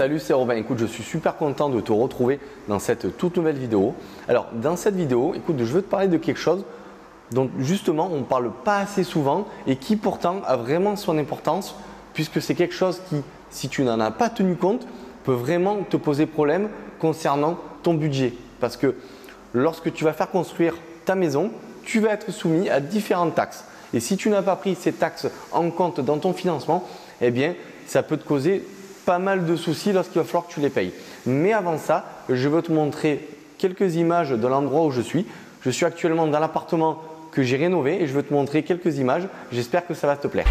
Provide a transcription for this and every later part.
Salut, c'est Robin. Écoute, je suis super content de te retrouver dans cette toute nouvelle vidéo. Alors, dans cette vidéo, écoute, je veux te parler de quelque chose dont justement on ne parle pas assez souvent et qui pourtant a vraiment son importance puisque c'est quelque chose qui, si tu n'en as pas tenu compte, peut vraiment te poser problème concernant ton budget. Parce que lorsque tu vas faire construire ta maison, tu vas être soumis à différentes taxes. Et si tu n'as pas pris ces taxes en compte dans ton financement, eh bien, ça peut te causer pas mal de soucis lorsqu'il va falloir que tu les payes. Mais avant ça, je veux te montrer quelques images de l'endroit où je suis. Je suis actuellement dans l'appartement que j'ai rénové et je veux te montrer quelques images. J'espère que ça va te plaire.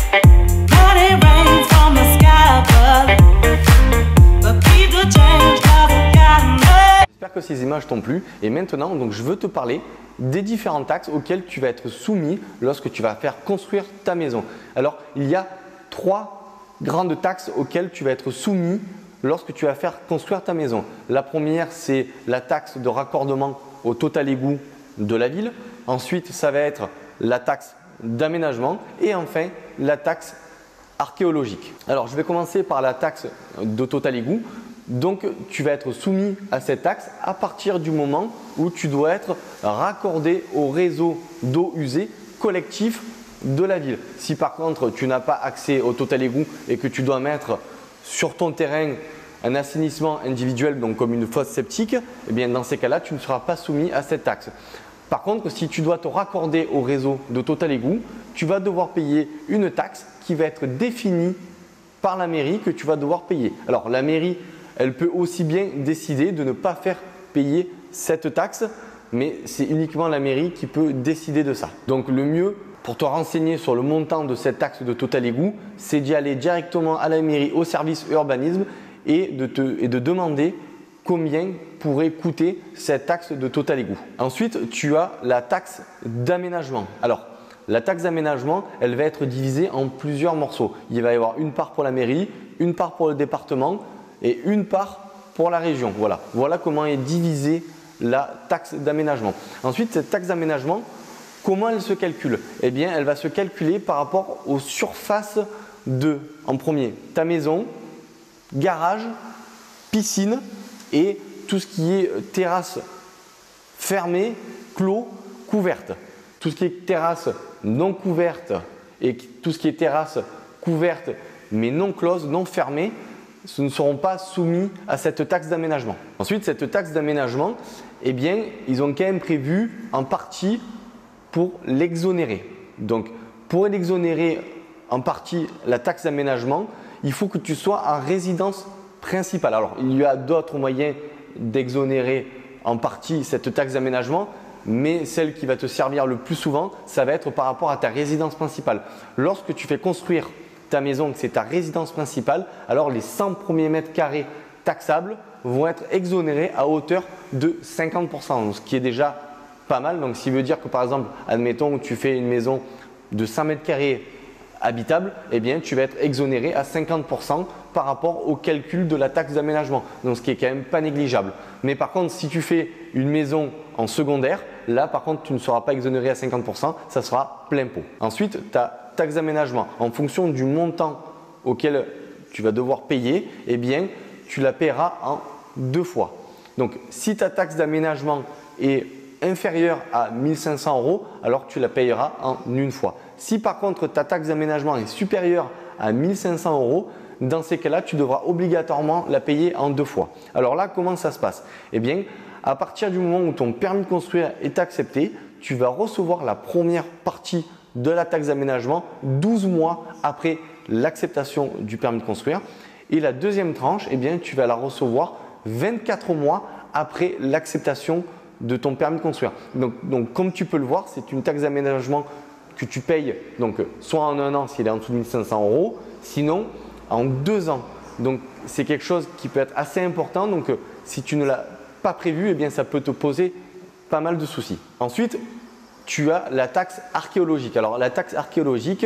J'espère que ces images t'ont plu et maintenant donc, je veux te parler des différentes taxes auxquelles tu vas être soumis lorsque tu vas faire construire ta maison. Alors, il y a trois grandes taxes auxquelles tu vas être soumis lorsque tu vas faire construire ta maison. La première, c'est la taxe de raccordement au total égout de la ville. Ensuite, ça va être la taxe d'aménagement et enfin la taxe archéologique. Alors, je vais commencer par la taxe de total égout. Donc, tu vas être soumis à cette taxe à partir du moment où tu dois être raccordé au réseau d'eau usée collectif de la ville. Si par contre, tu n'as pas accès au total égout et que tu dois mettre sur ton terrain un assainissement individuel, donc comme une fosse septique, eh bien dans ces cas-là, tu ne seras pas soumis à cette taxe. Par contre, si tu dois te raccorder au réseau de total égout, tu vas devoir payer une taxe qui va être définie par la mairie que tu vas devoir payer. Alors la mairie, elle peut aussi bien décider de ne pas faire payer cette taxe, mais c'est uniquement la mairie qui peut décider de ça. Donc le mieux pour te renseigner sur le montant de cette taxe de total égout, c'est d'y aller directement à la mairie, au service urbanisme et de demander combien pourrait coûter cette taxe de total égout. Ensuite, tu as la taxe d'aménagement. Alors, la taxe d'aménagement, elle va être divisée en plusieurs morceaux. Il va y avoir une part pour la mairie, une part pour le département et une part pour la région. Voilà comment est divisée la taxe d'aménagement. Ensuite, cette taxe d'aménagement, comment elle se calcule? Eh bien, elle va se calculer par rapport aux surfaces de, en premier, ta maison, garage, piscine et tout ce qui est terrasse fermée, clos, couverte. Tout ce qui est terrasse non couverte et tout ce qui est terrasse couverte mais non close, non fermée, ce ne seront pas soumis à cette taxe d'aménagement. Ensuite, cette taxe d'aménagement, eh bien, ils ont quand même prévu en partie pour l'exonérer. Donc, pour l'exonérer en partie la taxe d'aménagement, il faut que tu sois en résidence principale. Alors, il y a d'autres moyens d'exonérer en partie cette taxe d'aménagement, mais celle qui va te servir le plus souvent, ça va être par rapport à ta résidence principale. Lorsque tu fais construire ta maison, que c'est ta résidence principale, alors les 100 premiers mètres carrés taxables vont être exonérés à hauteur de 50%, ce qui est déjà pas mal. Donc, ce qui veut dire que par exemple, admettons que tu fais une maison de 100 mètres carrés habitable, eh bien, tu vas être exonéré à 50% par rapport au calcul de la taxe d'aménagement. Donc, ce qui est quand même pas négligeable. Mais par contre, si tu fais une maison en secondaire, là, par contre, tu ne seras pas exonéré à 50%, ça sera plein pot. Ensuite, ta taxe d'aménagement, en fonction du montant auquel tu vas devoir payer, eh bien, tu la paieras en deux fois. Donc, si ta taxe d'aménagement est inférieure à 1 500 €, alors tu la payeras en une fois. Si par contre ta taxe d'aménagement est supérieure à 1 500 €, dans ces cas-là, tu devras obligatoirement la payer en deux fois. Alors là, comment ça se passe? Eh bien, à partir du moment où ton permis de construire est accepté, tu vas recevoir la première partie de la taxe d'aménagement 12 mois après l'acceptation du permis de construire. Et la deuxième tranche, eh bien, tu vas la recevoir 24 mois après l'acceptation de ton permis de construire. Donc, comme tu peux le voir, c'est une taxe d'aménagement que tu payes donc, soit en un an s'il est en dessous de 1 500 €, sinon en 2 ans. Donc, c'est quelque chose qui peut être assez important. Donc, si tu ne l'as pas prévu, eh bien, ça peut te poser pas mal de soucis. Ensuite, tu as la taxe archéologique. Alors, la taxe archéologique,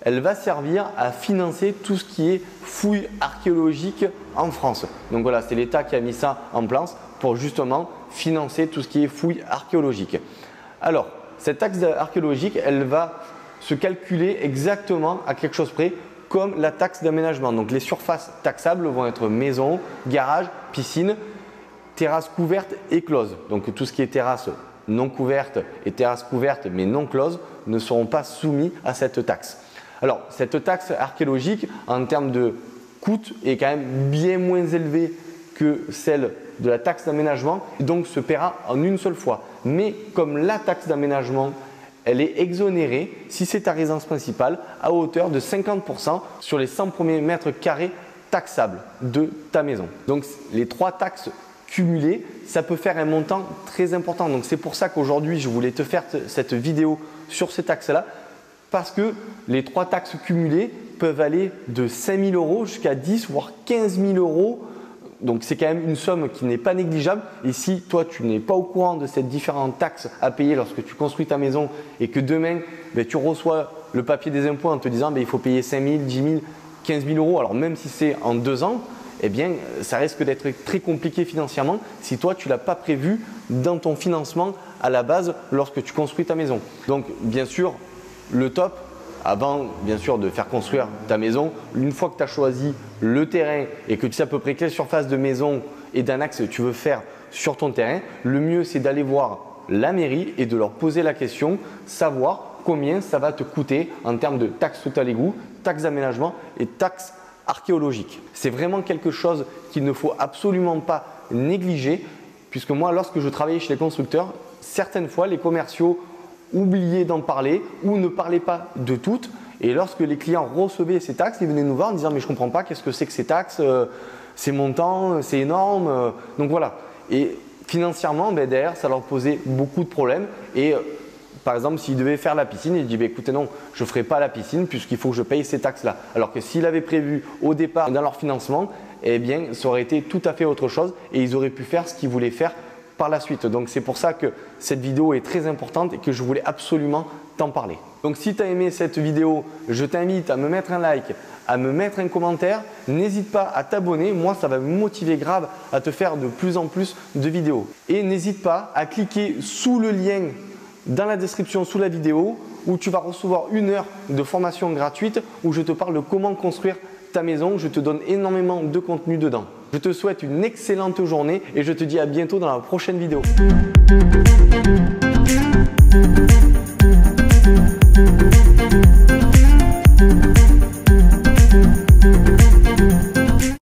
elle va servir à financer tout ce qui est fouilles archéologiques en France. Donc voilà, c'est l'État qui a mis ça en place pour justement financer tout ce qui est fouilles archéologiques. Alors, cette taxe archéologique, elle va se calculer exactement à quelque chose près comme la taxe d'aménagement. Donc les surfaces taxables vont être maison, garage, piscine, terrasse couverte et close. Donc tout ce qui est terrasse non couverte et terrasse couverte mais non close ne seront pas soumis à cette taxe. Alors cette taxe archéologique en termes de coût est quand même bien moins élevée que celle de la taxe d'aménagement, donc se paiera en une seule fois. Mais comme la taxe d'aménagement, elle est exonérée si c'est ta résidence principale à hauteur de 50% sur les 100 premiers mètres carrés taxables de ta maison. Donc les trois taxes cumulées, ça peut faire un montant très important. Donc c'est pour ça qu'aujourd'hui je voulais te faire cette vidéo sur ces taxes-là, parce que les trois taxes cumulées peuvent aller de 5 000 € jusqu'à 10 voire 15 000 €. Donc c'est quand même une somme qui n'est pas négligeable. Et si toi tu n'es pas au courant de ces différentes taxes à payer lorsque tu construis ta maison et que demain tu reçois le papier des impôts en te disant il faut payer 5 000, 10 000, 15 000 €, alors même si c'est en 2 ans, eh bien ça risque d'être très compliqué financièrement si toi tu ne l'as pas prévu dans ton financement à la base lorsque tu construis ta maison. Donc bien sûr, le top, avant bien sûr de faire construire ta maison, une fois que tu as choisi le terrain et que tu sais à peu près quelle surface de maison et d'un axe tu veux faire sur ton terrain, le mieux c'est d'aller voir la mairie et de leur poser la question, savoir combien ça va te coûter en termes de taxe totale égout, taxe d'aménagement et taxe archéologique. C'est vraiment quelque chose qu'il ne faut absolument pas négliger, puisque moi lorsque je travaillais chez les constructeurs, certaines fois les commerciaux oubliaient d'en parler ou ne parlaient pas de toutes. Et lorsque les clients recevaient ces taxes, ils venaient nous voir en disant mais je ne comprends pas, qu'est-ce que c'est que ces taxes, ces montants, c'est énorme. Donc voilà. Et financièrement, derrière, ça leur posait beaucoup de problèmes. Et par exemple, s'ils devaient faire la piscine, ils disaient écoutez non, je ne ferai pas la piscine puisqu'il faut que je paye ces taxes-là. Alors que s'ils avaient prévu au départ dans leur financement, eh bien ça aurait été tout à fait autre chose et ils auraient pu faire ce qu'ils voulaient faire par la suite. Donc c'est pour ça que cette vidéo est très importante et que je voulais absolument t'en parler. Donc si tu as aimé cette vidéo, je t'invite à me mettre un like, à me mettre un commentaire. N'hésite pas à t'abonner, moi ça va me motiver grave à te faire de plus en plus de vidéos. Et n'hésite pas à cliquer sous le lien dans la description sous la vidéo où tu vas recevoir 1 heure de formation gratuite où je te parle de comment construire ta maison. Je te donne énormément de contenu dedans. Je te souhaite une excellente journée et je te dis à bientôt dans la prochaine vidéo.